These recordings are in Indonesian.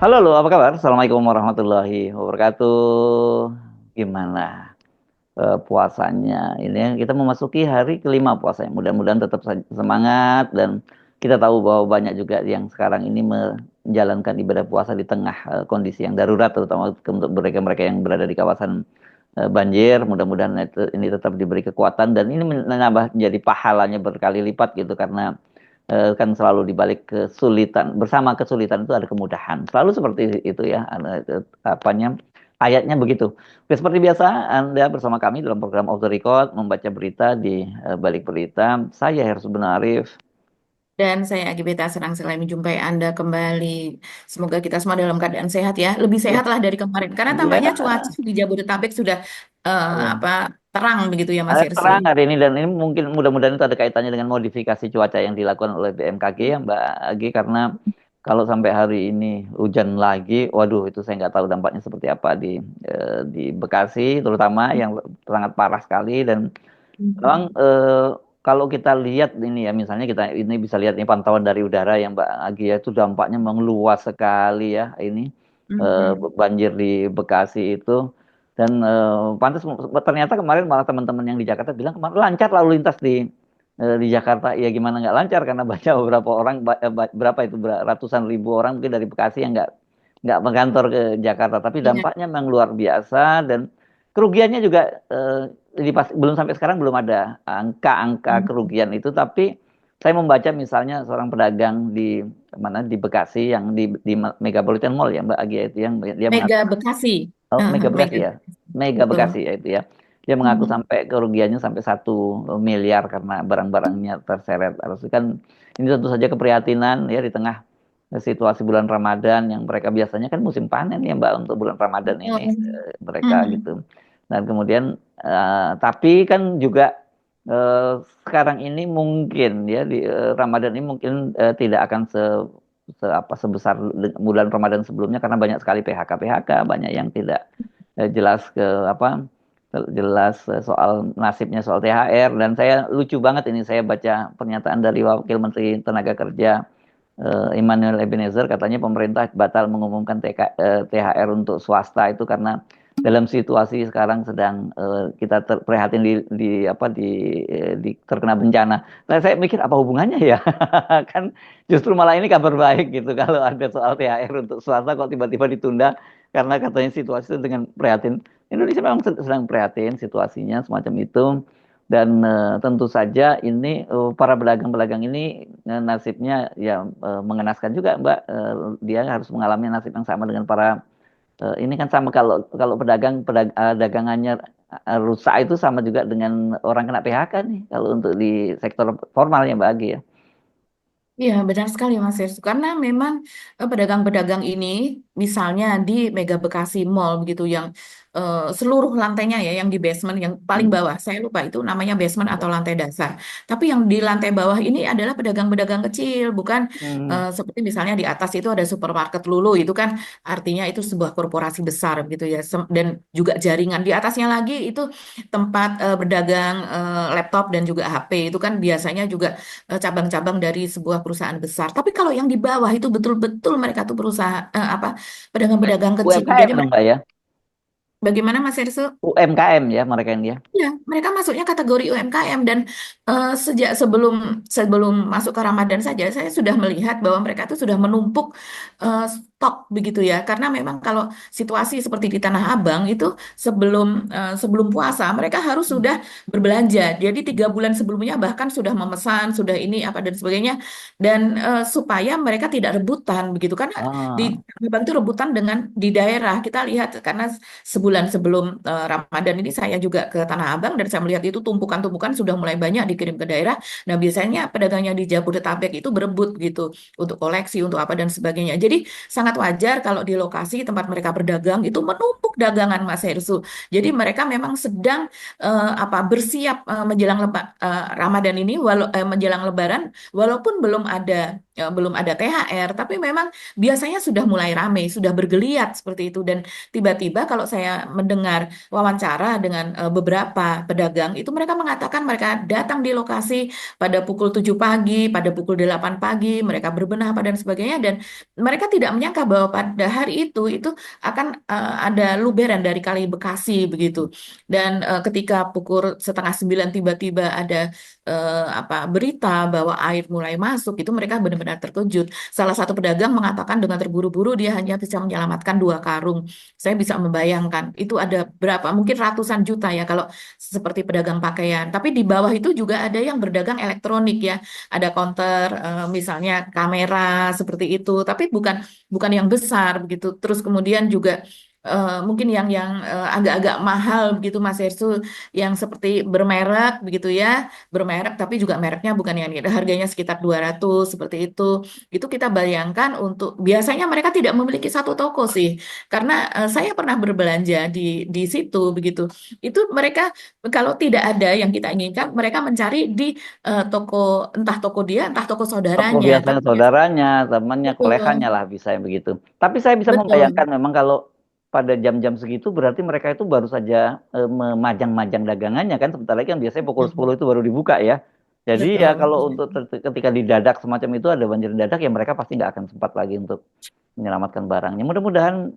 Halo, lo, apa kabar? Assalamualaikum warahmatullahi wabarakatuh. Gimana puasanya? Ini kita memasuki hari kelima puasa. Mudah-mudahan tetap semangat dan kita tahu bahwa banyak juga yang sekarang ini menjalankan ibadah puasa di tengah kondisi yang darurat, terutama untuk mereka-mereka yang berada di kawasan banjir. Mudah-mudahan ini tetap diberi kekuatan dan ini menambah menjadi pahalanya berkali lipat gitu karena kan selalu dibalik kesulitan bersama kesulitan itu ada kemudahan selalu seperti itu ya apanya ayatnya begitu. Oke, seperti biasa Anda bersama kami dalam program Off the Record membaca berita di balik berita. Saya Hersut Benarif. Dan saya Agibeta senang sekali menjumpai Anda kembali. Semoga kita semua dalam keadaan sehat ya. Lebih Ya, sehat lah dari kemarin. Karena ya, tampaknya cuaca di Jabodetabek sudah ya. apa terang begitu ya Mas Irsu. Terang hari ini dan ini mungkin mudah-mudahan itu ada kaitannya dengan modifikasi cuaca yang dilakukan oleh BMKG ya Mbak Agi, karena kalau sampai hari ini hujan lagi, waduh itu saya nggak tahu dampaknya seperti apa di Bekasi terutama yang sangat parah sekali. Dan memang Mhm. kalau kita lihat ini ya, misalnya kita ini bisa lihat ini pantauan dari udara yang Mbak Agi ya, itu dampaknya memang luas sekali ya ini Mhm. banjir di Bekasi itu. Dan pantas ternyata kemarin malah teman-teman yang di Jakarta bilang kemarin lancar lalu lintas di Jakarta. Ya gimana nggak lancar karena baca beberapa orang berapa itu ratusan ribu orang mungkin dari Bekasi yang nggak mengantor ke Jakarta. Tapi Iya. dampaknya memang luar biasa dan kerugiannya juga belum sampai sekarang belum ada angka-angka Mhm. kerugian itu. Tapi saya membaca misalnya seorang pedagang di mana di Bekasi yang di Megapolitan Mall ya Mbak Agia itu yang dia Mega mengaku. Bekasi. Oh, Mega Bekasi Mega ya. Bekasi. Mega Betul. Bekasi ya itu ya. Dia mengaku Mhm. sampai kerugiannya sampai 1 miliar karena barang-barangnya terseret. Harus kan ini tentu saja keprihatinan ya di tengah situasi bulan Ramadan yang mereka biasanya kan musim panen ya Mbak untuk bulan Ramadan ini Betul. mereka gitu. Mhm. Dan kemudian tapi kan juga sekarang ini mungkin ya di Ramadan ini mungkin tidak akan sebesar bulan Ramadan sebelumnya karena banyak sekali PHK banyak yang tidak jelas ke apa jelas soal nasibnya soal THR. Dan saya lucu banget ini saya baca pernyataan dari Wakil Menteri Tenaga Kerja Immanuel Ebenezer, katanya pemerintah batal mengumumkan THR untuk swasta itu karena dalam situasi sekarang sedang kita prihatin di terkena bencana. Nah, saya mikir apa hubungannya ya? Kan justru malah ini kabar baik gitu kalau ada soal THR untuk swasta kok tiba-tiba ditunda karena katanya situasi itu dengan prihatin. Indonesia memang sedang prihatin situasinya semacam itu. Dan tentu saja ini para pedagang-pedagang ini nasibnya ya mengenaskan juga Mbak. Dia harus mengalami nasib yang sama dengan para ini kan sama kalau kalau dagangannya rusak itu sama juga dengan orang kena PHK nih kalau untuk di sektor formalnya Mbak Agi ya. Iya, benar sekali Mas Yersu. Karena memang pedagang-pedagang ini, misalnya di Mega Bekasi Mall begitu, yang seluruh lantainya ya, yang di basement, yang paling Hmm. bawah, saya lupa itu namanya basement atau lantai dasar. Tapi yang di lantai bawah ini adalah pedagang-pedagang kecil, bukan Hmm. seperti misalnya di atas itu ada supermarket Lulu, itu kan artinya itu sebuah korporasi besar gitu ya, dan juga jaringan. Di atasnya lagi itu tempat berdagang laptop dan juga HP, itu kan biasanya juga cabang-cabang dari sebuah perusahaan besar. Tapi kalau yang di bawah itu betul-betul mereka tuh berusaha apa pedagang-pedagang kecil. Jadi UMKM dong Mbak ya. bagaimana Mas Erso? UMKM ya mereka ini ya. Ya, mereka masuknya kategori UMKM dan sejak sebelum sebelum masuk ke Ramadan saja saya sudah melihat bahwa mereka itu sudah menumpuk stok begitu ya. Karena memang kalau situasi seperti di Tanah Abang itu sebelum puasa mereka harus sudah berbelanja. Jadi 3 bulan sebelumnya bahkan sudah memesan, sudah ini apa dan sebagainya, dan supaya mereka tidak rebutan begitu. Karena di Ah, Tanah Abang itu rebutan dengan di daerah. Kita lihat karena sebulan sebelum Ramadan ini saya juga ke Tanah Abang dan saya melihat itu tumpukan-tumpukan sudah mulai banyak dikirim ke daerah. Nah, biasanya pedagangnya di Jabodetabek itu berebut gitu untuk koleksi, untuk apa dan sebagainya. Jadi sangat wajar kalau di lokasi tempat mereka berdagang itu menumpuk dagangan Mas Hersu. Jadi mereka memang sedang apa bersiap Ramadan ini menjelang Lebaran walaupun belum ada THR, tapi memang biasanya sudah mulai ramai, sudah bergeliat seperti itu. Dan tiba-tiba kalau saya mendengar wawancara dengan beberapa pedagang, itu mereka mengatakan mereka datang di lokasi pada pukul 7 pagi, pada pukul 8 pagi, mereka berbenah apa dan sebagainya, dan mereka tidak menyangka cerita bahwa pada hari itu akan ada luberan dari Kali Bekasi begitu. Dan ketika pukul setengah 9 tiba-tiba ada apa berita bahwa air mulai masuk, itu mereka benar-benar terkejut. Salah satu pedagang mengatakan dengan terburu-buru dia hanya bisa menyelamatkan 2 karung. Saya bisa membayangkan itu ada berapa, mungkin ratusan juta ya kalau seperti pedagang pakaian. Tapi di bawah itu juga ada yang berdagang elektronik ya, ada counter misalnya kamera seperti itu, tapi bukan bukan yang besar begitu. Terus kemudian juga mungkin yang agak-agak mahal begitu Mas Hersu, yang seperti bermerek begitu ya, bermerek tapi juga mereknya bukan yang harganya sekitar 200 seperti itu. Itu kita bayangkan untuk biasanya mereka tidak memiliki satu toko sih, karena saya pernah berbelanja di situ begitu. Itu mereka kalau tidak ada yang kita inginkan, mereka mencari di toko, entah toko dia, entah toko Toko saudaranya. biasanya Tapi saudaranya, temannya, kolekannya betul, lah bisa yang begitu. Tapi saya bisa membayangkan betul. memang kalau pada jam-jam segitu berarti mereka itu baru saja memajang-majang dagangannya kan. Sebentar lagi kan biasanya pukul 10 Hmm, itu baru dibuka ya. Jadi ya betul. kalau untuk ketika didadak semacam itu ada banjir dadak ya mereka pasti nggak akan sempat lagi untuk menyelamatkan barangnya. Mudah-mudahan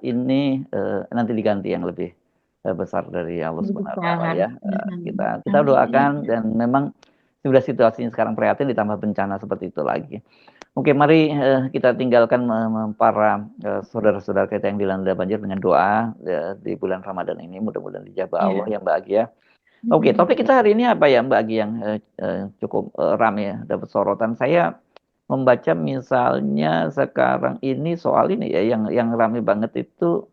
ini nanti diganti yang lebih besar dari Allah Lebih Subhanahu wa taala besar. ya. Kita Amin. doakan dan memang sudah situasinya sekarang prihatin ditambah bencana seperti itu lagi. Oke, mari kita tinggalkan para saudara-saudara kita yang dilanda banjir dengan doa di bulan Ramadan ini. Mudah-mudahan dijabah Allah Ya. yang bahagia. Oke, Mm-mm. topik kita hari ini apa ya Mbak Agi yang cukup ramai ya, dapat sorotan. Saya membaca misalnya sekarang ini soal ini ya yang ramai banget itu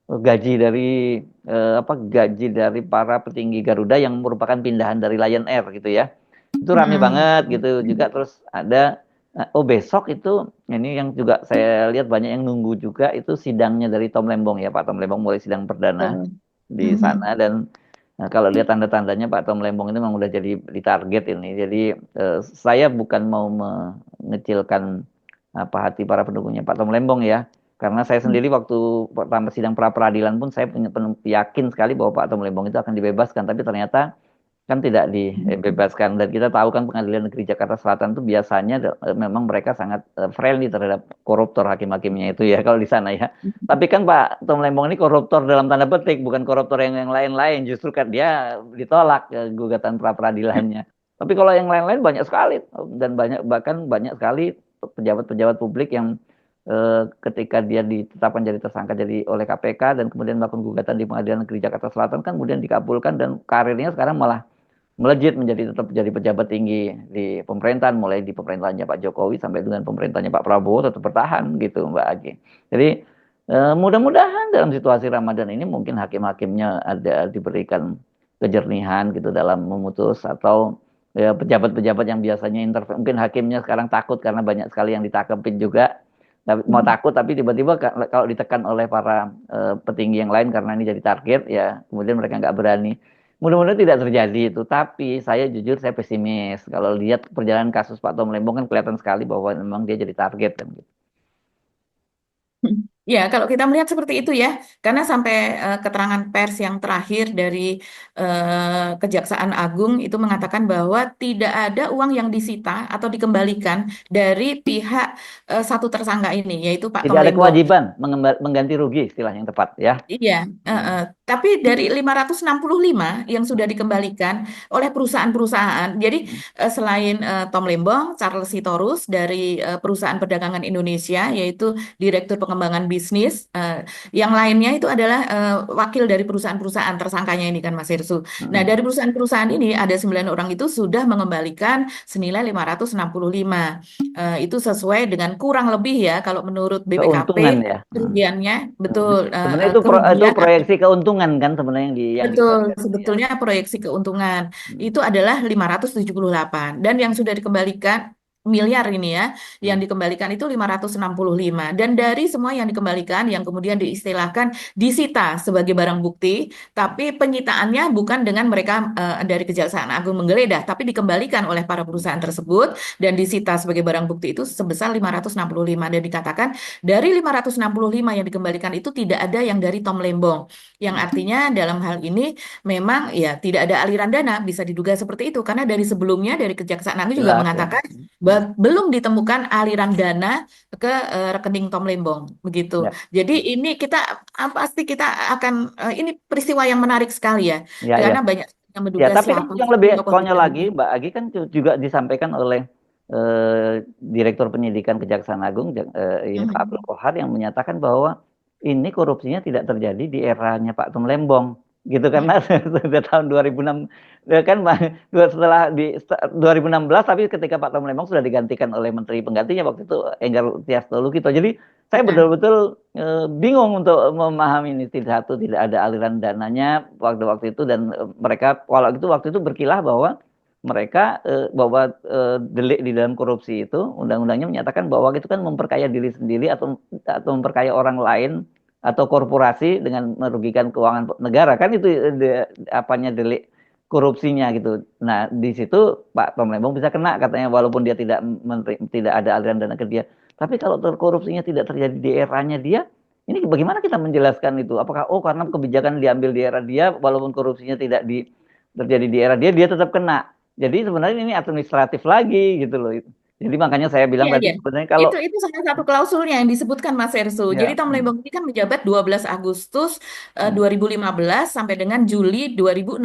gaji dari gaji dari para petinggi Garuda yang merupakan pindahan dari Lion Air gitu ya. Itu rame Mm. banget gitu juga terus ada oh besok itu ini yang juga saya lihat banyak yang nunggu juga itu sidangnya dari Tom Lembong ya Pak Tom Lembong mulai sidang perdana Betul. di Mhm. sana dan kalau lihat tanda-tandanya Pak Tom Lembong ini memang udah jadi di target ini. Jadi saya bukan mau mengecilkan apa hati para pendukungnya Pak Tom Lembong ya. Karena saya sendiri waktu pertama sidang pra peradilan pun saya punya yakin sekali bahwa Pak Tom Lembong itu akan dibebaskan, tapi ternyata kan tidak dibebaskan dan kita tahu kan Pengadilan Negeri Jakarta Selatan itu biasanya memang mereka sangat friendly terhadap koruptor hakim-hakimnya itu ya kalau di sana ya. Tapi kan Pak Tom Lembong ini koruptor dalam tanda petik, bukan koruptor yang lain-lain. Justru kan dia ditolak gugatan pra peradilannya. Tapi kalau yang lain-lain banyak sekali dan bahkan banyak sekali pejabat-pejabat publik yang ketika dia ditetapkan jadi tersangka jadi oleh KPK dan kemudian melakukan gugatan di Pengadilan Negeri Jakarta Selatan kan kemudian dikabulkan dan karirnya sekarang malah melejit menjadi tetap jadi pejabat tinggi di pemerintahan mulai di pemerintahannya Pak Jokowi sampai dengan pemerintahannya Pak Prabowo tetap bertahan gitu Mbak Agi. Jadi mudah-mudahan dalam situasi Ramadan ini mungkin hakim-hakimnya ada diberikan kejernihan gitu dalam memutus atau ya, pejabat-pejabat yang biasanya intervensi mungkin hakimnya sekarang takut karena banyak sekali yang ditangkapin juga tapi mau takut tapi tiba-tiba kalau ditekan oleh para petinggi yang lain karena ini jadi target ya kemudian mereka nggak berani. Mudah-mudahan tidak terjadi itu, tapi saya jujur saya pesimis. Kalau lihat perjalanan kasus Pak Tom Lembong kan kelihatan sekali bahwa memang dia jadi target kan gitu. Ya, kalau kita melihat seperti itu ya, karena sampai keterangan pers yang terakhir dari Kejaksaan Agung itu mengatakan bahwa tidak ada uang yang disita atau dikembalikan dari pihak satu tersangka ini, yaitu Pak Tidak Tom ada Lembong. kewajiban mengganti rugi istilah yang tepat ya. Iya, Hmm. tapi dari 565 yang sudah dikembalikan oleh perusahaan-perusahaan. Jadi Hmm. selain Tom Lembong, Charles Sitorus dari perusahaan perdagangan Indonesia, yaitu Direktur Pengembangan Bisnis. Yang lainnya itu adalah wakil dari perusahaan-perusahaan tersangkanya ini kan Mas Hirsu. Nah, Hmm. dari perusahaan-perusahaan ini ada 9 orang itu sudah mengembalikan senilai 565. Itu sesuai dengan kurang lebih ya kalau menurut BPKP Keuntungan ya. Hmm. kerugiannya Hmm. betul Sebenarnya itu itu kerugian atau proyeksi keuntungan kan sebenarnya yang betul dikeluarkan itu ya. sebetulnya proyeksi keuntungan Hmm. itu adalah 578 dan yang sudah dikembalikan miliar ini ya yang Hmm. dikembalikan itu 565 dan dari semua yang dikembalikan yang kemudian diistilahkan disita sebagai barang bukti tapi penyitaannya bukan dengan mereka dari Kejaksaan Agung menggeledah tapi dikembalikan oleh para perusahaan tersebut dan disita sebagai barang bukti itu sebesar 565 dan dikatakan dari 565 yang dikembalikan itu tidak ada yang dari Tom Lembong yang Hmm. artinya dalam hal ini memang ya tidak ada aliran dana bisa diduga seperti itu karena dari sebelumnya dari Kejaksaan Agung juga Jelas ya. mengatakan Hmm. belum ditemukan aliran dana ke rekening Tom Lembong begitu. Ya, Jadi ini kita pasti kita akan ini peristiwa yang menarik sekali ya, ya, ya. karena banyak yang Ya, menduga tapi kan siapa yang sih lebih tokoh konyol hijau lagi, ini. Mbak Agi kan juga disampaikan oleh Direktur Penyidikan Kejaksaan Agung, ini Pak Abdul Mhm. Kohar yang menyatakan bahwa ini korupsinya tidak terjadi di eranya Pak Tom Lembong, gitu karena sudah tahun 2006 kan setelah 2016, tapi ketika Pak Tom Lembong sudah digantikan oleh Menteri penggantinya waktu itu Enggar Tias Tolukito. Jadi saya Ya. betul-betul bingung untuk memahami ini, tidak ada aliran dananya waktu itu, dan mereka waktu itu berkilah bahwa mereka bahwa delik di dalam korupsi itu undang-undangnya menyatakan bahwa itu kan memperkaya diri sendiri atau memperkaya orang lain atau korporasi dengan merugikan keuangan negara, kan itu apanya delik korupsinya gitu. Nah, di situ Pak Tom Lembong bisa kena katanya, walaupun dia tidak ada aliran dana ke dia. Tapi kalau korupsinya tidak terjadi di eranya dia, ini bagaimana kita menjelaskan itu? Apakah karena kebijakan diambil di era dia, walaupun korupsinya tidak terjadi di era dia, dia tetap kena. Jadi sebenarnya ini administratif lagi gitu loh. Jadi makanya saya bilang Iya, tadi iya. sebenarnya kalau Itu salah satu klausulnya yang disebutkan Mas Ersu. Jadi ya, Tom Lembong ini kan menjabat 12 Agustus hmm, 2015 sampai dengan Juli 2016.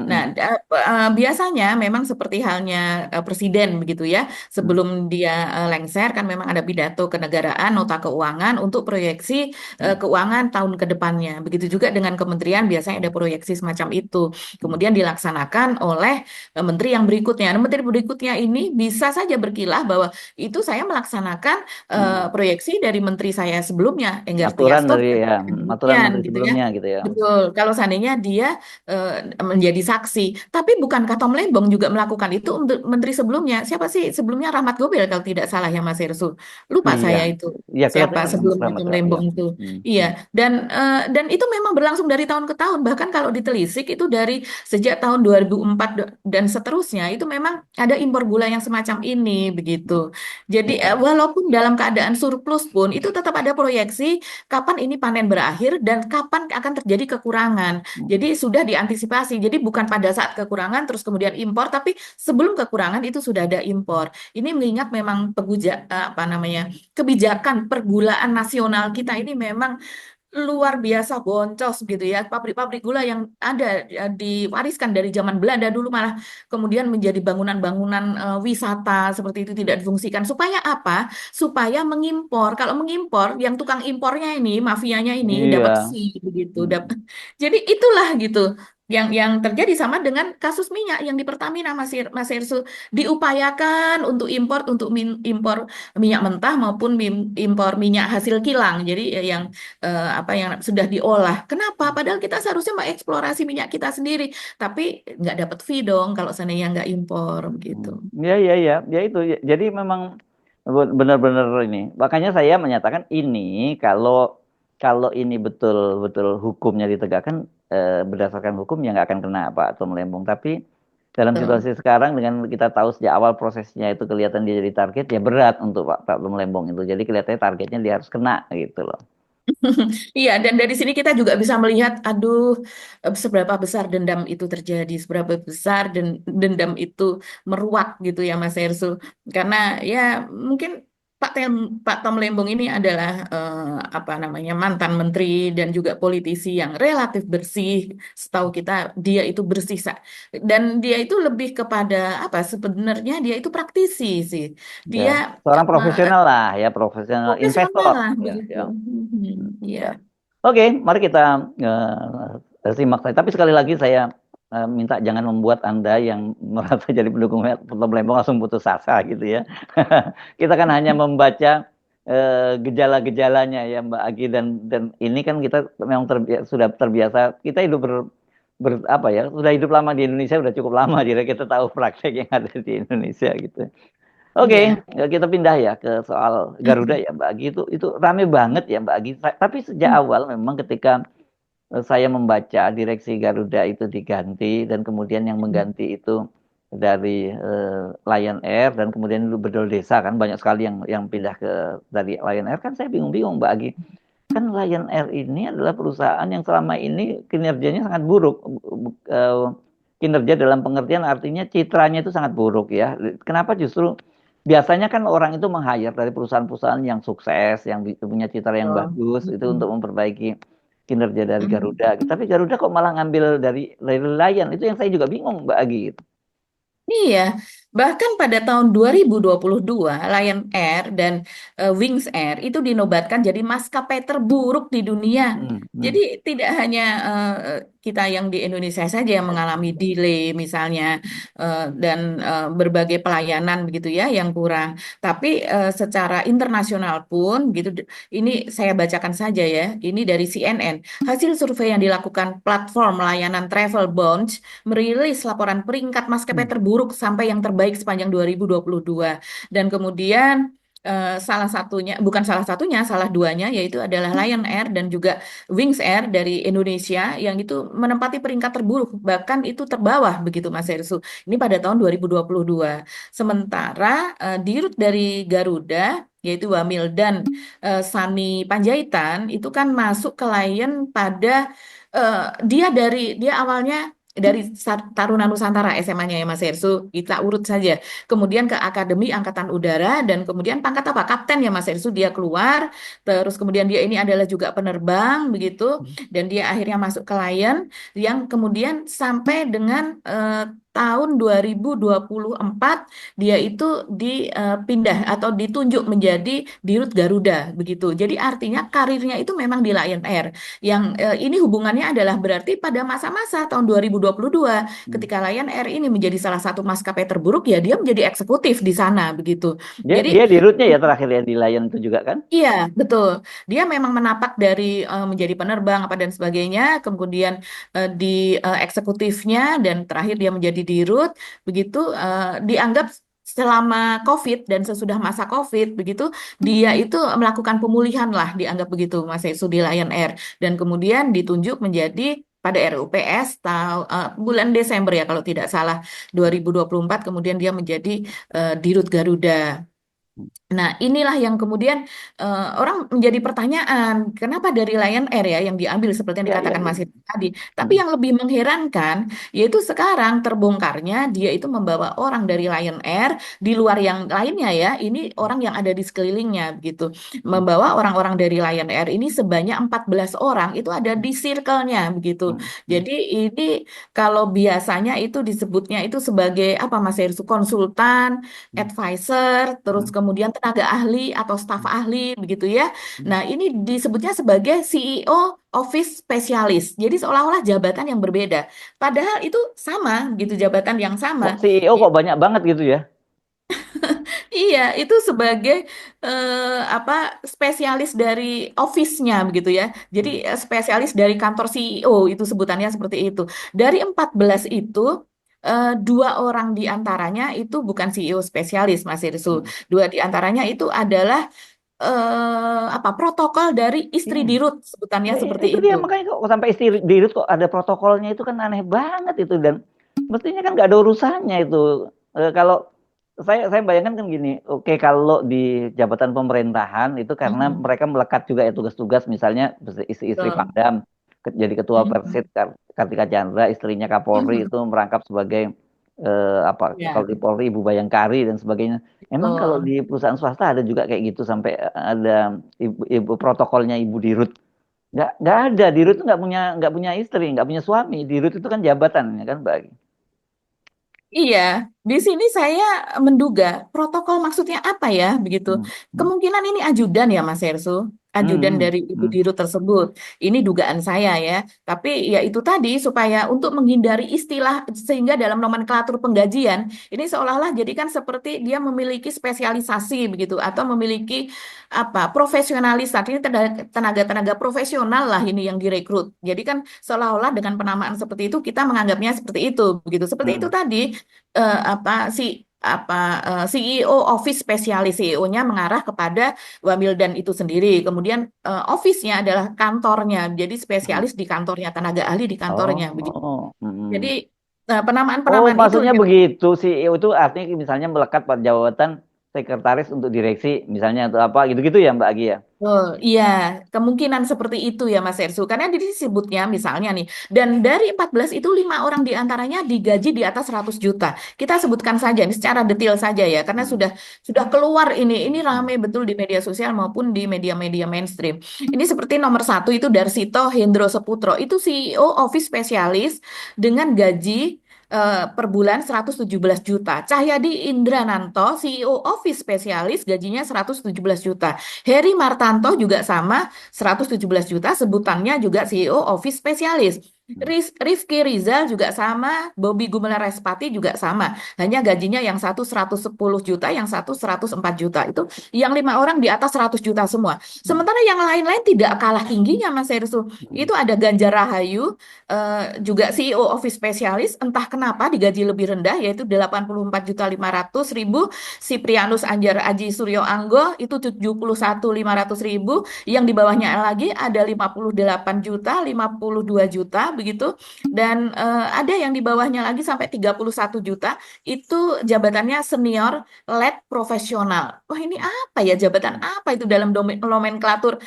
Nah, hmm, biasanya memang seperti halnya presiden begitu ya. hmm, Sebelum dia lengser kan memang ada pidato kenegaraan, nota keuangan untuk proyeksi hmm, keuangan tahun ke depannya. Begitu juga dengan kementerian biasanya ada proyeksi semacam itu. hmm, Kemudian dilaksanakan oleh menteri yang berikutnya. Nah, menteri berikutnya ini bisa saja berkilah bahwa itu saya melaksanakan hmm. proyeksi dari menteri saya sebelumnya, Enggar Aturan Tiasto, dari ya, aturan demikian menteri gitu ya. sebelumnya gitu ya. Betul. Kalau seandainya dia menjadi saksi, tapi bukankah Tom Lembong juga melakukan itu untuk menteri sebelumnya? Siapa sih sebelumnya? Rahmat Gobel kalau tidak salah ya Mas Hersu. Lupa Iya, saya itu iya siapa kelihatannya sebelumnya selamat Tom ya. Ya. Lembong itu. Hmm, Iya, hmm, dan itu memang berlangsung dari tahun ke tahun. Bahkan kalau ditelisik itu dari sejak tahun 2004 dan seterusnya itu memang ada impor gula yang semacam ini begitu. Jadi ya. walaupun dalam keadaan surplus pun itu tetap ada proyeksi kapan ini panen berakhir dan kapan akan terjadi kekurangan. Hmm, Jadi sudah diantisipasi. Jadi bukan pada saat kekurangan terus kemudian impor, tapi sebelum kekurangan itu sudah ada impor. Ini mengingat memang apa namanya kebijakan pergulaan nasional kita ini memang luar biasa boncos gitu ya. Pabrik-pabrik gula yang ada diwariskan dari zaman Belanda dulu malah kemudian menjadi bangunan-bangunan wisata seperti itu tidak difungsikan. Supaya apa? Supaya mengimpor. Kalau mengimpor, yang tukang impornya ini, mafianya ini dapat Iya. fee begitu. Hmm, Jadi itulah gitu. Yang terjadi sama dengan kasus minyak yang di Pertamina Mas Irsu diupayakan untuk impor impor minyak mentah maupun impor minyak hasil kilang. Jadi yang apa yang sudah diolah. Kenapa? Padahal kita seharusnya mengeksplorasi minyak kita sendiri, tapi nggak dapat fee dong kalau seandainya nggak impor gitu. hmm. Ya, ya, ya, ya itu. Jadi memang benar-benar ini. Makanya saya menyatakan ini, kalau kalau ini betul-betul hukumnya ditegakkan berdasarkan hukum, ya nggak akan kena Pak Tom Lembong. Tapi dalam Betul. situasi sekarang, dengan kita tahu sejak awal prosesnya itu kelihatan dia jadi target, ya berat untuk Pak Tom Lembong itu. Jadi kelihatannya targetnya dia harus kena gitu loh. Iya, dan dari sini kita juga bisa melihat, aduh, seberapa besar dendam itu terjadi, seberapa besar dendam itu meruak gitu ya, Mas Ersu. Karena ya mungkin Pak Tom Lembong ini adalah apa namanya mantan menteri dan juga politisi yang relatif bersih. Setahu kita dia itu bersih, dan dia itu lebih kepada apa? Sebenarnya dia itu praktisi sih. Ya, Dia seorang eh, profesional lah ya, profesional profesional investor. lah Ya, begitu. ya. Iya. Ya. Oke, mari kita simak. Tapi sekali lagi saya minta jangan membuat Anda yang merasa jadi pendukung Tom Lembong langsung putus asa gitu ya. Kita kan hanya membaca gejala-gejalanya ya Mbak Agi, dan ini kan kita memang sudah terbiasa, kita hidup apa ya, sudah hidup lama di Indonesia, sudah cukup lama, jadi kita tahu praktek yang ada di Indonesia gitu. Oke, Iya. ya kita pindah ya ke soal Garuda ya Mbak Agi, itu rame banget ya Mbak Agi. Tapi sejak awal memang ketika saya membaca direksi Garuda itu diganti, dan kemudian yang mengganti itu dari Lion Air, dan kemudian itu Bedol Desa, kan banyak sekali yang pindah dari Lion Air, kan saya bingung-bingung Mbak Agi. Kan Lion Air ini adalah perusahaan yang selama ini kinerjanya sangat buruk. Kinerja dalam pengertian artinya citranya itu sangat buruk ya. Kenapa justru biasanya kan orang itu meng-hire dari perusahaan-perusahaan yang sukses, yang punya citra yang Oh. bagus, itu untuk Mm-mm. memperbaiki kinerja dari Mm. Garuda. Tapi Garuda kok malah ngambil dari Lion? Itu yang saya juga bingung, Mbak Agi. Gitu. Iya, bahkan pada tahun 2022, Lion Air dan Wings Air itu dinobatkan jadi maskapai terburuk di dunia. Hmm, Jadi hmm, tidak hanya kita yang di Indonesia saja yang mengalami delay misalnya dan berbagai pelayanan begitu ya yang kurang, tapi secara internasional pun gitu. Ini saya bacakan saja ya. Ini dari CNN. Hasil survei yang dilakukan platform layanan Travel Bounce merilis laporan peringkat maskapai hmm. terburuk sampai yang terbaik sepanjang 2022. Dan kemudian salah satunya, bukan salah satunya, salah duanya yaitu adalah Lion Air dan juga Wings Air dari Indonesia yang itu menempati peringkat terburuk, bahkan itu terbawah begitu Mas Hersu. Ini pada tahun 2022. Sementara di rute dari Garuda yaitu Wamil dan Sani Panjaitan itu kan masuk ke Lion pada eh, dia awalnya dari Taruna Nusantara SMA-nya ya Mas Hersu, kita urut saja. Kemudian ke Akademi Angkatan Udara dan kemudian pangkat apa? Kapten ya Mas Hersu dia keluar. Terus kemudian dia ini adalah juga penerbang begitu dan dia akhirnya masuk ke Lion yang kemudian sampai dengan tahun 2024 dia itu dipindah atau ditunjuk menjadi Dirut Garuda begitu. Jadi artinya karirnya itu memang di Lion Air yang ini hubungannya adalah berarti pada masa-masa tahun 2022 Hmm. ketika Lion Air ini menjadi salah satu maskapai terburuk ya dia menjadi eksekutif di sana begitu. Jadi Dia di root-nya ya terakhir ya di Lion itu juga kan? iya, betul. Dia memang menapak dari menjadi penerbang apa dan sebagainya, kemudian di eksekutifnya dan terakhir dia menjadi dirut, begitu dianggap selama COVID dan sesudah masa COVID begitu dia itu melakukan pemulihan lah dianggap begitu Mas Yesu di Lion Air dan kemudian ditunjuk menjadi pada RUPS bulan Desember ya kalau tidak salah 2024 kemudian dia menjadi Dirut Garuda. Nah, inilah yang kemudian orang menjadi pertanyaan, kenapa dari Lion Air ya yang diambil seperti yang Iya, iya, dikatakan iya. Mas Hidra tadi. Tapi Hmm, yang lebih mengherankan, yaitu sekarang terbongkarnya dia itu membawa orang dari Lion Air di luar yang lainnya ya, ini orang yang ada di sekelilingnya begitu. hmm, Membawa orang-orang dari Lion Air ini sebanyak 14 orang itu ada di circle-nya begitu. hmm, hmm, Jadi ini kalau biasanya itu disebutnya itu sebagai apa Mas Heru, konsultan hmm, advisor, terus hmm, kemudian tenaga ahli atau staf hmm, ahli begitu ya. hmm. Nah, ini disebutnya sebagai CEO Office Specialist. Jadi seolah-olah jabatan yang berbeda. Padahal itu sama gitu jabatan yang sama. Kok CEO kok banyak banget gitu ya? Iya, itu sebagai apa spesialis dari office-nya begitu ya. Jadi Hmm, spesialis dari kantor CEO itu sebutannya seperti itu. Dari 14 itu dua orang di antaranya itu bukan CEO spesialis Mas Irsu. hmm. Dua di antaranya itu adalah apa protokol dari istri Iya. dirut sebutannya seperti Itu itu. dia makanya kok sampai istri dirut kok ada protokolnya itu kan aneh banget itu dan mestinya kan nggak ada urusannya itu. Kalau saya bayangkan kan gini, oke kalau di jabatan pemerintahan itu karena Mm-mm. mereka melekat juga ya tugas-tugas misalnya istri-istri Betul. Pangdam jadi ketua Mm-mm. Persit Kartika Chandra, istrinya Kapolri Mm-mm. itu merangkap sebagai apa Ya, kalau di Polri Ibu Bayangkari dan sebagainya. Emang kalau betul. di perusahaan swasta ada juga kayak gitu sampai ada ibu protokolnya Ibu Dirut. Nggak ada. Dirut itu nggak punya istri, nggak punya suami. Dirut itu kan jabatan, ya kan, Mbak? Iya, di sini saya menduga protokol maksudnya apa ya begitu. Hmm, hmm, Kemungkinan ini ajudan ya Mas Hersu, ajudan hmm, dari Ibu hmm, Dirut tersebut. Ini dugaan saya ya. Tapi ya itu tadi supaya untuk menghindari istilah sehingga dalam nomenklatur penggajian ini seolah-olah jadi kan seperti dia memiliki spesialisasi begitu atau memiliki apa profesionalis. Artinya tenaga-tenaga profesional lah ini yang direkrut. Jadi kan seolah-olah dengan penamaan seperti itu kita menganggapnya seperti itu begitu. Seperti itu hmm. tadi apa apa CEO office spesialis CEO-nya mengarah kepada Wamildan itu sendiri. Kemudian office-nya adalah kantornya. Jadi Hmm. spesialis di kantornya, tenaga ahli di kantornya begitu. Oh, Jadi hmm. Oh, penamaan-penamaan itu maksudnya yang begitu. CEO itu artinya misalnya melekat pada jabatan sekretaris untuk direksi misalnya atau apa gitu-gitu ya Mbak Agi ya. Oh, iya, kemungkinan seperti itu ya Mas Ersu. Karena disebutnya misalnya nih, dan dari 14 itu 5 orang diantaranya digaji di atas 100 juta. Kita sebutkan saja, ini secara detail saja ya, karena Hmm. sudah keluar ini Hmm. ramai betul di media sosial maupun di media-media mainstream. Ini seperti nomor satu itu Darsito Hendro Seputro, itu CEO Office Spesialis dengan gaji per bulan 117 juta. Cahyadi Indrananto, CEO Office Spesialis, gajinya 117 juta. Heri Martanto juga sama 117 juta, sebutannya juga CEO Office Spesialis. Rifki Rizal juga sama, Bobby Gumelar Respati juga sama. Hanya gajinya yang satu 110 juta, yang satu 104 juta. Itu yang 5 orang di atas 100 juta semua. Hmm. Sementara yang lain-lain tidak kalah tingginya Mas Hersu. Hmm. Itu ada Ganjar Rahayu, juga CEO Office Spesialis, entah kenapa digaji lebih rendah, yaitu 84.500.000. Siprianus Anjar Aji Suryo Anggo itu 71.500.000, yang di bawahnya lagi ada 58 juta, 52 juta begitu, dan ada yang di bawahnya lagi sampai 31 juta, itu jabatannya senior led profesional. Wah, ini apa ya, jabatan apa itu dalam nomenklatur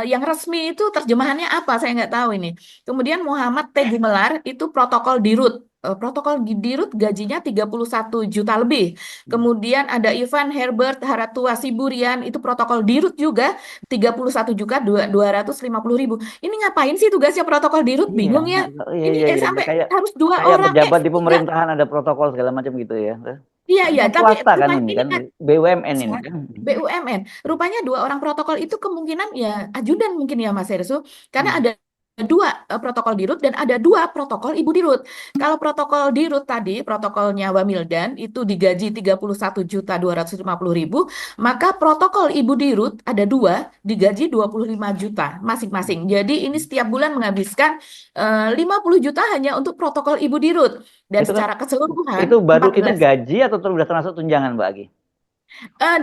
yang resmi itu terjemahannya apa? Saya nggak tahu ini. Kemudian Muhammad T. Gumelar itu protokol Dirut. Protokol Dirut gajinya 31 juta lebih. Kemudian ada Ivan Herbert Haratua Siburian, itu protokol Dirut juga 31 juta 250.000. Ini ngapain sih tugasnya protokol Dirut? Iya, Bingung ya. iya, Ini iya, iya, iya. sampai Kayak harus dua kayak orang, pejabat di tiga. pemerintahan ada protokol segala macam gitu ya. Iya, Ini iya, kan tapi swasta kan rupanya ini ini kan kan BUMN ini kan. BUMN. Rupanya 2 orang protokol itu kemungkinan ya ajudan mungkin ya Mas Hersu. Karena Hmm. ada dua protokol Dirut dan ada dua protokol Ibu Dirut. Kalau protokol Dirut tadi, protokolnya Wamildan itu digaji 31.250.000, maka protokol Ibu Dirut ada dua digaji 25 juta masing-masing. Jadi ini setiap bulan menghabiskan 50 juta hanya untuk protokol Ibu Dirut, dan Itu kan secara keseluruhan itu baru itu 14. gaji atau sudah termasuk tunjangan Mbak Agi?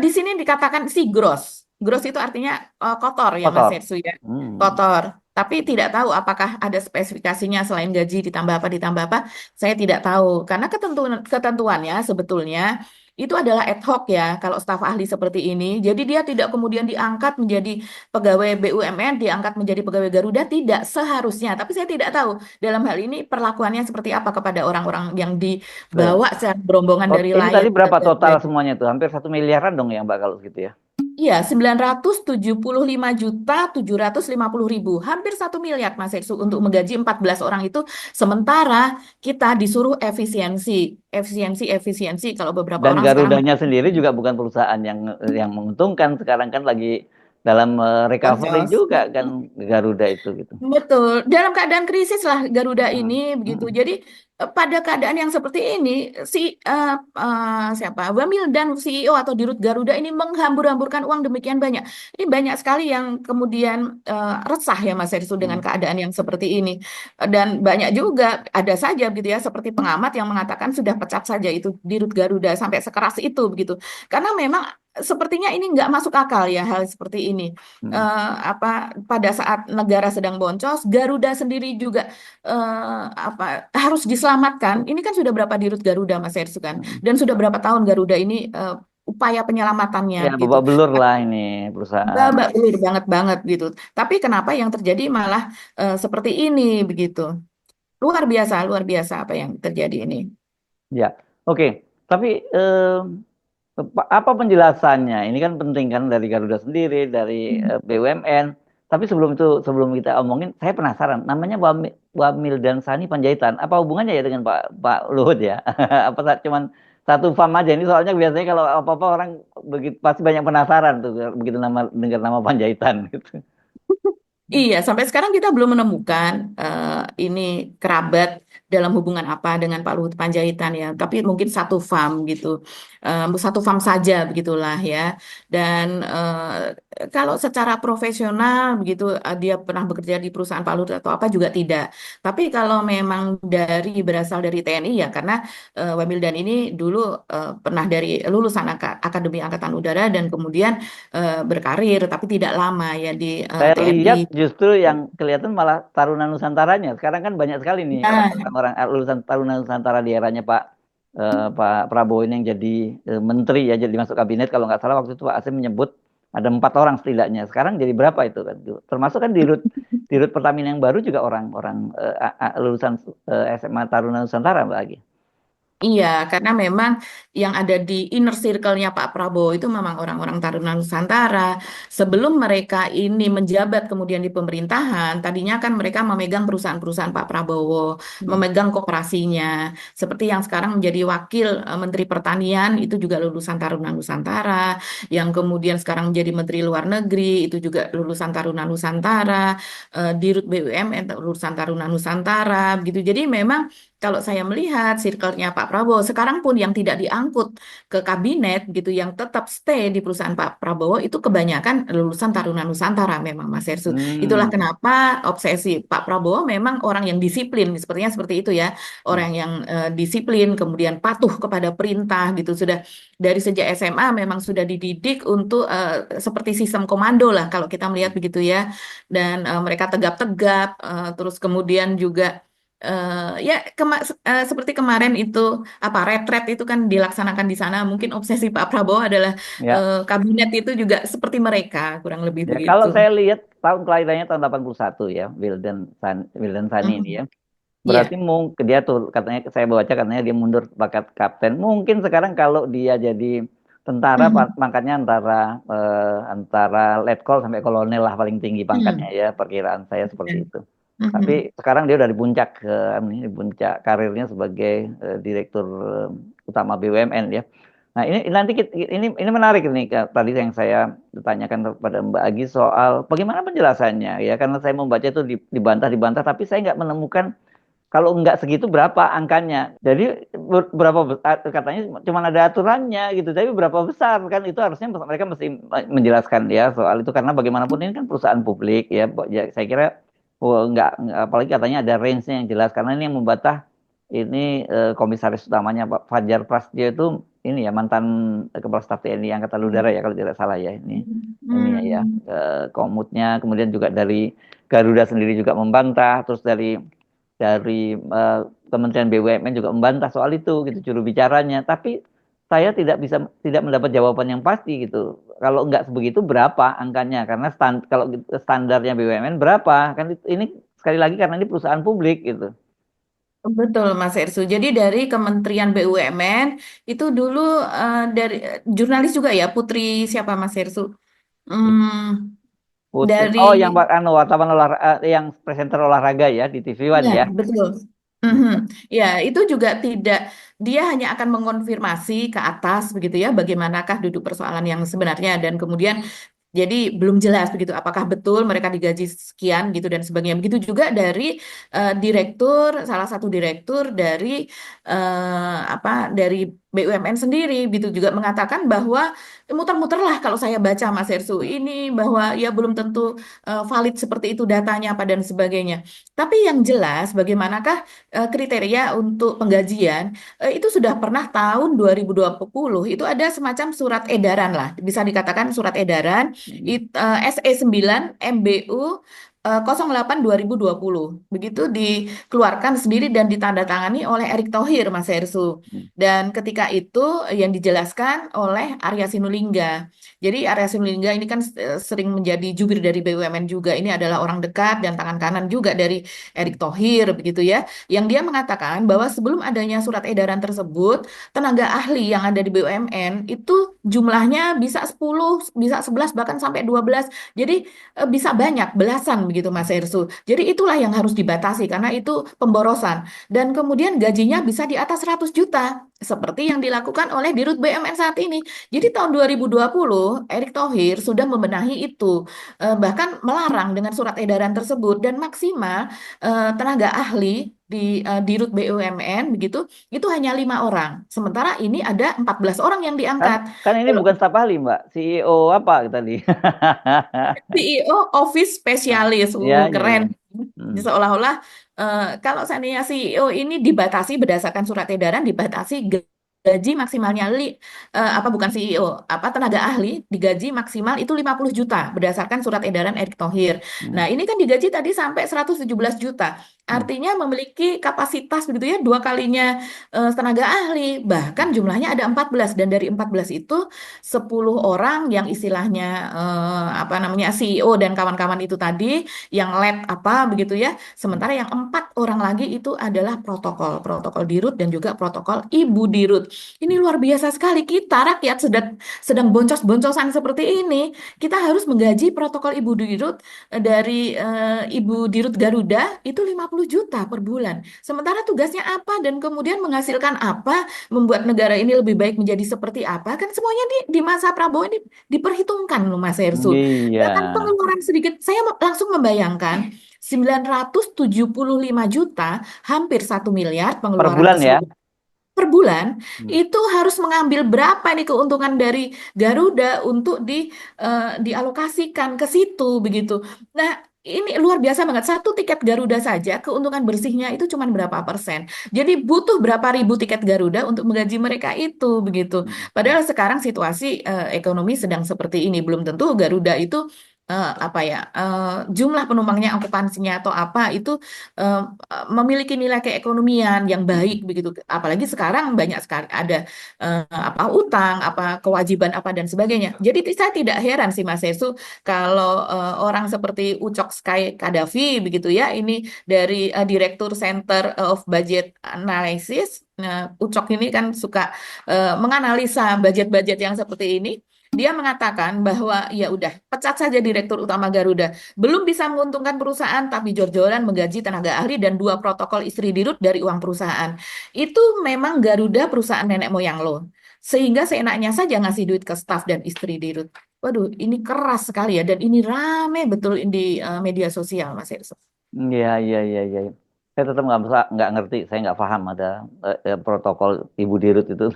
Di sini dikatakan si gross. Gross itu artinya kotor ya Mas Kotor. Hersu ya. Hmm. Kotor. Tapi tidak tahu apakah ada spesifikasinya selain gaji ditambah apa, saya tidak tahu. Karena ketentuannya sebetulnya itu adalah ad hoc ya kalau staf ahli seperti ini. Jadi dia tidak kemudian diangkat menjadi pegawai BUMN, diangkat menjadi pegawai Garuda, tidak seharusnya. Tapi saya tidak tahu dalam hal ini perlakuannya seperti apa kepada orang-orang yang Ke- dibawa secara berombongan dari Ini tadi layar ke berapa Garuda. total semuanya tuh? Hampir 1 miliaran dong ya Mbak kalau gitu ya. Iya, 975.750.000, hampir 1 miliar Mas Eksu untuk menggaji 14 orang itu. Sementara kita disuruh efisiensi, efisiensi, efisiensi. Kalau beberapa Dan orang sekarang Garudanya sendiri juga bukan perusahaan yang menguntungkan. Sekarang kan lagi dalam recovery boncos. juga kan Garuda itu gitu. Betul, dalam keadaan krisis lah Garuda Hmm. ini begitu. Hmm. Jadi pada keadaan yang seperti ini, siapa Wamil dan CEO atau Dirut Garuda ini menghambur-hamburkan uang demikian banyak. Ini banyak sekali yang kemudian resah ya Mas Erisu Hmm. dengan keadaan yang seperti ini. Dan banyak juga ada saja gitu ya seperti pengamat yang mengatakan sudah pecat saja itu Dirut Garuda sampai sekeras itu begitu. Karena memang sepertinya ini nggak masuk akal ya hal seperti ini. Hmm. Pada saat negara sedang boncos, Garuda sendiri juga harus diselamatkan. Ini kan sudah berapa dirut Garuda, Mas Hersu kan, Hmm. dan sudah berapa tahun Garuda ini upaya penyelamatannya Ya gitu. babak belur lah ini perusahaan. Babak belur banget banget gitu. Tapi kenapa yang terjadi malah seperti ini begitu? Luar biasa apa yang terjadi ini. Ya, oke. Tapi apa penjelasannya? Ini kan penting kan dari Garuda sendiri, dari BUMN. Tapi sebelum itu, sebelum kita omongin, saya penasaran. Namanya Wamil dan Sani Panjaitan. Apa hubungannya ya dengan Pak Luhut ya? Apa cuman satu farm aja? Ini soalnya biasanya kalau apa-apa orang begitu pasti banyak penasaran tuh begitu dengar nama Panjaitan gitu. Iya, sampai sekarang kita belum menemukan ini kerabat dalam hubungan apa dengan Pak Luhut Panjaitan ya. Tapi mungkin satu farm gitu, satu farm saja begitulah ya. Dan kalau secara profesional begitu dia pernah bekerja di perusahaan Pak Luhut atau apa juga tidak. Tapi kalau memang berasal dari TNI ya, karena Wamildan ini dulu pernah dari lulusan Akademi Angkatan Udara dan kemudian berkarir tapi tidak lama ya di Saya TNI. lihat justru yang kelihatan malah Taruna Nusantaranya. Sekarang kan banyak sekali nih Nah, orang-orang lulusan Taruna Nusantara di eranya Pak Pak Prabowo ini yang jadi menteri ya, jadi masuk kabinet. Kalau nggak salah waktu itu Pak Asim menyebut ada 4 orang setidaknya. Sekarang jadi berapa itu kan? Termasuk kan di Rut Pertamina yang baru juga orang-orang lulusan SMA Taruna Nusantara Mbak Agi. Iya, karena memang yang ada di inner circle-nya Pak Prabowo itu memang orang-orang Taruna Nusantara. Sebelum mereka ini menjabat kemudian di pemerintahan, tadinya kan mereka memegang perusahaan-perusahaan Pak Prabowo, Hmm. memegang koperasinya. Seperti yang sekarang menjadi wakil Menteri Pertanian itu juga lulusan Taruna Nusantara, yang kemudian sekarang menjadi Menteri Luar Negeri itu juga lulusan Taruna Nusantara, Dirut BUMN lulusan Taruna Nusantara, begitu. Jadi memang kalau saya melihat circle-nya Pak Prabowo sekarang pun yang tidak diangkut ke kabinet gitu, yang tetap stay di perusahaan Pak Prabowo itu kebanyakan lulusan Taruna Nusantara memang Mas Hersu. Itulah Hmm. kenapa obsesi Pak Prabowo memang orang yang disiplin, sepertinya seperti itu ya, Hmm. orang yang disiplin kemudian patuh kepada perintah gitu, sudah dari sejak SMA memang sudah dididik untuk seperti sistem komando lah kalau kita melihat begitu ya, dan mereka tegap-tegap, terus kemudian juga ya seperti kemarin itu apa retret itu kan dilaksanakan di sana. Mungkin obsesi Pak Prabowo adalah Ya. kabinet itu juga seperti mereka, kurang lebih Ya, begitu. kalau saya lihat tahun kelahirannya tahun 81 ya, Wildan Sani ini Mhm. ya. Berarti Iya. mungkin dia tuh katanya saya baca katanya dia mundur bakat kapten. Mungkin sekarang kalau dia jadi tentara Mhm. pangkatnya antara letkol sampai kolonel lah paling tinggi pangkatnya Mhm. ya, perkiraan saya seperti Ya. itu. Tapi Mhm. sekarang dia udah di puncak karirnya sebagai direktur utama BUMN ya. Nah, ini nanti ini menarik ini tadi yang saya tanyakan kepada Mbak Agi soal bagaimana penjelasannya ya, karena saya membaca itu dibantah tapi saya nggak menemukan kalau nggak segitu berapa angkanya. Jadi katanya cuma ada aturannya gitu. Tapi berapa besar kan itu harusnya mereka mesti menjelaskan ya soal itu karena bagaimanapun ini kan perusahaan publik ya. Ya, saya kira apalagi katanya ada range-nya yang jelas karena ini yang membatah ini komisaris utamanya Pak Fajar Prasetyo itu ini ya mantan kepala staf TNI Angkatan Udara ya kalau tidak salah ya ini ya Mhm. komutnya kemudian juga dari Garuda sendiri juga membantah terus dari Kementerian BUMN juga membantah soal itu gitu juru bicaranya tapi saya tidak mendapat jawaban yang pasti gitu kalau nggak sebegitu berapa angkanya karena kalau standarnya BUMN berapa kan ini sekali lagi karena ini perusahaan publik gitu. Betul Mas Ersu. Jadi dari Kementerian BUMN itu dulu dari jurnalis juga ya Putri siapa Mas Ersu? Hmm, Putri dari oh yang wartawan yang presenter olahraga ya di TV One ya, ya. betul. Hmm. Mhm. Ya, itu juga tidak, dia hanya akan mengonfirmasi ke atas begitu ya, bagaimanakah duduk persoalan yang sebenarnya dan kemudian jadi belum jelas begitu apakah betul mereka digaji sekian gitu dan sebagainya. Begitu juga dari salah satu direktur dari apa dari BUMN sendiri gitu juga mengatakan bahwa muter-muter lah kalau saya baca Mas Ersu ini bahwa ya belum tentu valid seperti itu datanya apa dan sebagainya. Tapi yang jelas bagaimanakah kriteria untuk penggajian itu sudah pernah tahun 2020 itu ada semacam surat edaran lah bisa dikatakan surat edaran SE 9 MBU 08 2020 begitu dikeluarkan sendiri dan ditandatangani oleh Erick Thohir Mas Hersu dan ketika itu yang dijelaskan oleh Arya Sinulinga. Jadi Arya Sinulinga ini kan sering menjadi jubir dari BUMN juga, ini adalah orang dekat dan tangan kanan juga dari Erick Thohir begitu ya, yang dia mengatakan bahwa sebelum adanya surat edaran tersebut tenaga ahli yang ada di BUMN itu jumlahnya bisa 10, bisa 11 bahkan sampai 12. Jadi bisa banyak belasan begitu Mas Ersu. Jadi itulah yang harus dibatasi karena itu pemborosan. Dan kemudian gajinya bisa di atas 100 juta seperti yang dilakukan oleh Dirut BUMN saat ini. Jadi tahun 2020 Erick Thohir sudah membenahi itu, bahkan melarang dengan surat edaran tersebut dan maksimal tenaga ahli di Rut BUMN begitu itu hanya 5 orang. Sementara ini ada 14 orang yang kan diangkat. kan ini Kalau bukan staf ahli Mbak CEO apa tadi. CEO Office Specialist, Ya ya keren. ya. Hmm. Seolah-olah kalau seandainya CEO ini dibatasi berdasarkan surat edaran, dibatasi gaji maksimalnya apa bukan CEO, apa tenaga ahli digaji maksimal itu 50 juta berdasarkan surat edaran Erick Thohir. Hmm. Nah, ini kan digaji tadi sampai 117 juta. Hmm. artinya memiliki kapasitas begitu ya dua kalinya tenaga ahli. Bahkan jumlahnya ada 14 dan dari 14 itu 10 orang yang istilahnya apa namanya CEO dan kawan-kawan itu tadi yang lab apa begitu ya. Sementara yang 4 orang lagi itu adalah protokol dirut dan juga protokol ibu dirut. Ini luar biasa sekali kita rakyat sedang boncos-boncosan seperti ini. Kita harus menggaji protokol ibu dirut dari Ibu Dirut Garuda itu 50 juta per bulan. Sementara tugasnya apa dan kemudian menghasilkan apa, membuat negara ini lebih baik menjadi seperti apa, kan semuanya di masa Prabowo ini diperhitungkan loh Mas Hersul. Iya, Bahkan pengeluaran sedikit, saya langsung membayangkan 975 juta, hampir 1 miliar per pengeluaran bulan ya. keseluruhan per bulan Hmm. itu harus mengambil berapa nih keuntungan dari Garuda untuk dialokasikan ke situ begitu. Nah, ini luar biasa banget. Satu tiket Garuda saja keuntungan bersihnya itu cuma berapa persen. Jadi butuh berapa ribu tiket Garuda untuk menggaji mereka itu begitu. Hmm. Padahal sekarang situasi ekonomi sedang seperti ini. Belum tentu Garuda itu apa ya jumlah penumpangnya, okupansinya atau apa itu eh, memiliki nilai keekonomian yang baik Hmm. begitu. Apalagi sekarang banyak sekali ada apa utang, apa kewajiban apa dan sebagainya. Jadi saya tidak heran sih Mas Yesu kalau orang seperti Ucok Sky Kadafi begitu ya, ini dari Direktur Center of Budget Analysis. Nah, Ucok ini kan suka menganalisa budget-budget yang seperti ini. Dia mengatakan bahwa ya udah pecat saja Direktur Utama Garuda. Belum bisa menguntungkan perusahaan, tapi jor-joran menggaji tenaga ahli dan 2 protokol istri dirut dari uang perusahaan. Itu memang Garuda perusahaan nenek moyang lo. Sehingga seenaknya saja ngasih duit ke staf dan istri dirut. Waduh, ini keras sekali ya. Dan ini rame betul di media sosial, Mas Erso. Iya, iya, iya, iya. Saya tetap nggak ngerti, saya nggak paham ada protokol ibu dirut itu.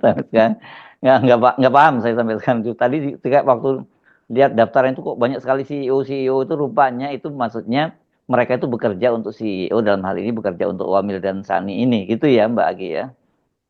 Sampai sekarang nggak paham saya sampai sekarang itu. Tadi ketika waktu lihat daftaran itu kok banyak sekali CEO itu rupanya itu maksudnya mereka itu bekerja untuk CEO dalam hal ini bekerja untuk Wamil dan Sani ini gitu ya Mbak Agi ya.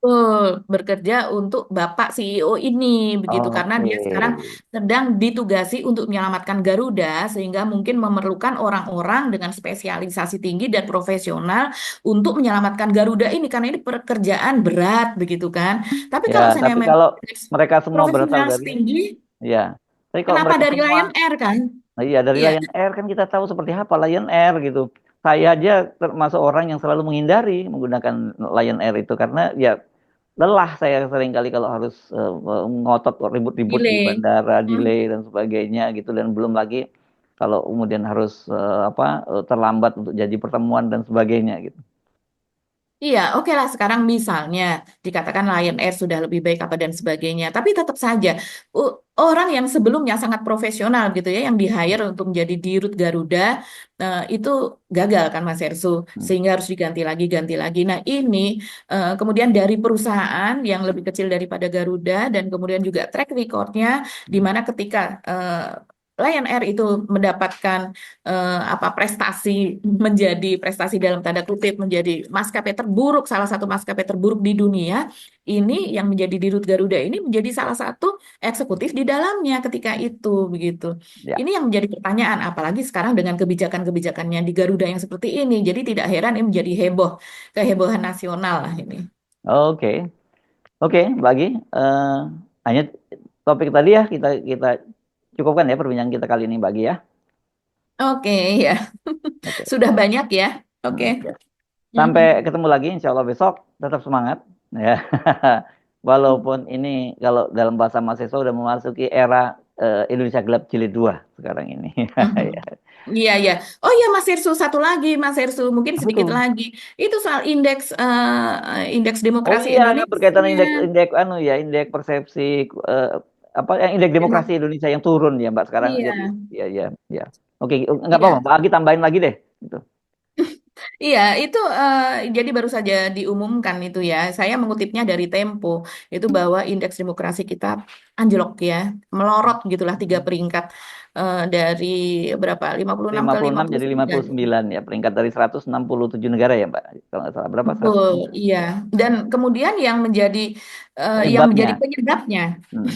Betul, bekerja untuk Bapak CEO ini begitu karena Oke. dia sekarang sedang ditugasi untuk menyelamatkan Garuda sehingga mungkin memerlukan orang-orang dengan spesialisasi tinggi dan profesional untuk menyelamatkan Garuda ini karena ini pekerjaan berat begitu kan. Tapi Ya, kalau saya tapi memang kalau mereka semua berasal profesional dari tinggi, ya. Tapi kalau kenapa mereka dari semua Lion Air kan? Nah, iya dari Iya. Lion Air kan kita tahu seperti apa Lion Air gitu. Saya aja termasuk orang yang selalu menghindari menggunakan Lion Air itu karena ya lelah saya seringkali kalau harus ngotot ribut-ribut di Delay. bandara, Hmm. delay dan sebagainya gitu dan belum lagi kalau kemudian harus terlambat untuk jadi pertemuan dan sebagainya gitu. Iya, oke lah sekarang misalnya dikatakan Lion Air sudah lebih baik apa dan sebagainya, tapi tetap saja orang yang sebelumnya sangat profesional gitu ya, yang di-hire untuk menjadi dirut Garuda itu gagal kan Mas Ersu, Hmm. sehingga harus ganti lagi. Nah ini kemudian dari perusahaan yang lebih kecil daripada Garuda dan kemudian juga track recordnya, di mana ketika Lion Air itu mendapatkan apa prestasi menjadi prestasi dalam tanda kutip menjadi maskapai terburuk salah satu maskapai terburuk di dunia ini yang menjadi dirut Garuda ini menjadi salah satu eksekutif di dalamnya ketika itu begitu. Ya, Ini yang menjadi pertanyaan apalagi sekarang dengan kebijakan-kebijakannya di Garuda yang seperti ini. Jadi tidak heran ini menjadi heboh, kehebohan nasional lah ini. oke, oke, bagi hanya topik tadi ya kita kita cukupkan ya perbincangan kita kali ini bagi ya. Oke, ya. Oke. Sudah banyak ya. Oke. Hmm, ya. Sampai Mhm. ketemu lagi, insya Allah besok. Tetap semangat. Ya. Walaupun ini kalau dalam bahasa mahasiswa udah memasuki era Indonesia Gelap Jilid 2 sekarang ini. Mhm. Ya. Iya, iya. Oh iya, Mas Hersu, satu lagi, Mas Hersu, mungkin Apa sedikit tuh? lagi. Itu soal indeks Oh demokrasi iya, berkaitan Indonesia. indeks indeks anu ya, indeks persepsi eh, apa yang indeks demokrasi Demo- Indonesia yang turun ya, Mbak sekarang. Jadi Iya, ya ya ya. Oke, nggak apa-apa, iya. Mbak Agi tambahin lagi deh. Gitu. Iya, itu jadi baru saja diumumkan itu ya. Saya mengutipnya dari Tempo, itu bahwa indeks demokrasi kita anjlok ya, melorot gitulah 3 peringkat dari berapa? 56 ke 56 jadi 59. 59 ya, peringkat dari 167 negara ya, Mbak. Kalau nggak salah berapa? Betul, 100 iya. Dan kemudian yang menjadi penyebabnya. penyebabnya, Hmm.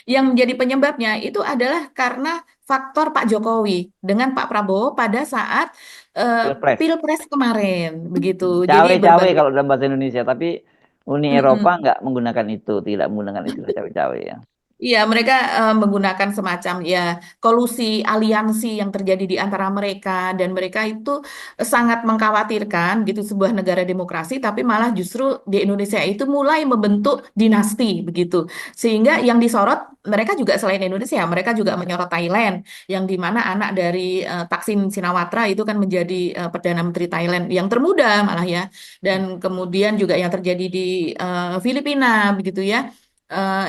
yang menjadi penyebabnya itu adalah karena faktor Pak Jokowi dengan Pak Prabowo pada saat Pilpres. Pilpres kemarin, begitu. Jadi Cawe-cawe berbagai kalau dalam bahasa Indonesia, tapi Uni Eropa Mm-mm. nggak menggunakan itu, tidak menggunakan istilah cawe-cawe ya. Iya, mereka menggunakan semacam ya kolusi aliansi yang terjadi di antara mereka dan mereka itu sangat mengkhawatirkan gitu sebuah negara demokrasi tapi malah justru di Indonesia itu mulai membentuk dinasti begitu. Sehingga yang disorot mereka juga selain Indonesia, mereka juga menyorot Thailand yang di mana anak dari Thaksin Shinawatra itu kan menjadi Perdana Menteri Thailand yang termuda malah ya. Dan kemudian juga yang terjadi di Filipina begitu ya,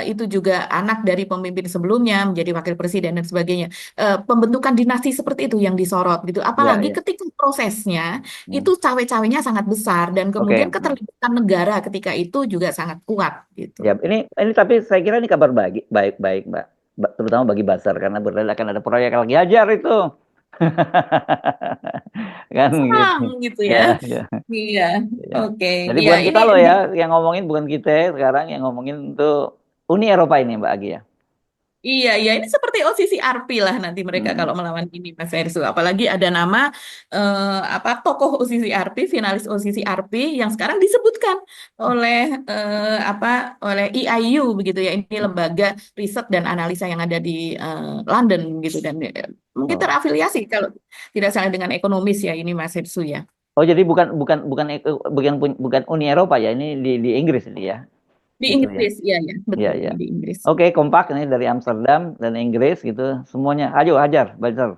itu juga anak dari pemimpin sebelumnya menjadi wakil presiden dan sebagainya. Pembentukan dinasti seperti itu yang disorot gitu. Ya, Apalagi ya. ketika prosesnya Hmm. itu cawe-cawenya sangat besar dan Oke. kemudian keterlibatan negara ketika itu juga sangat kuat gitu. Ya, ini tapi saya kira ini kabar baik-baik, Mbak. Terutama bagi Basar karena berarti akan ada proyek lagi ajar itu. Kan gitu. Senang gitu ya. Ya, ya, Iya, ya. oke. Jadi Iya, bukan ini kita loh ya yang ngomongin, bukan kita ya sekarang yang ngomongin itu Uni Eropa ini, Mbak Agi ya. iya, iya, ini seperti OCCRP lah nanti mereka Hmm. kalau melawan ini, Mas Hersu. Apalagi ada nama apa tokoh OCCRP, finalis OCCRP yang sekarang disebutkan oleh apa oleh EIU begitu ya. Ini lembaga riset dan analisa yang ada di London gitu dan mungkin Oh. terafiliasi kalau tidak salah dengan ekonomis ya ini Mas Hersu ya. Oh, jadi bukan bukan bukan bukan Uni Eropa ya, ini di Inggris ini ya. Di Gitu ya. Inggris, iya ya, Iya, betul iya. ini di Inggris. Oke, kompak ini dari Amsterdam dan Inggris gitu, semuanya. Ayo hajar, Buzzer.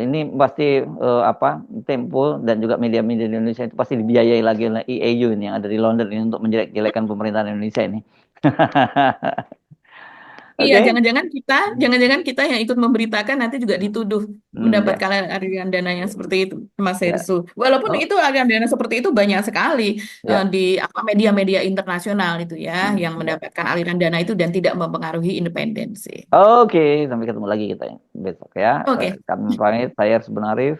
Ini pasti apa Tempo dan juga media-media di Indonesia itu pasti dibiayai lagi oleh EAU ini yang ada di London ini untuk menjelek-jelekan pemerintahan Indonesia ini. Iya, Oke. jangan-jangan kita yang ikut memberitakan nanti juga dituduh Ya, mendapatkan aliran dana yang seperti itu, Mas ya. Hersu. Walaupun Oh, itu aliran dana seperti itu banyak sekali ya. di apa media-media internasional itu ya yang Ya. mendapatkan aliran dana itu dan tidak mempengaruhi independensi. Oke, sampai ketemu lagi kita besok ya. Oke, Kami pamit, saya sebenarnya.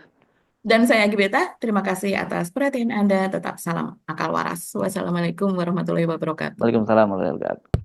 dan saya Gibeta, terima kasih atas perhatian Anda. Tetap salam akal waras. Wassalamualaikum warahmatullahi wabarakatuh. Waalaikumsalam warahmatullahi wabarakatuh.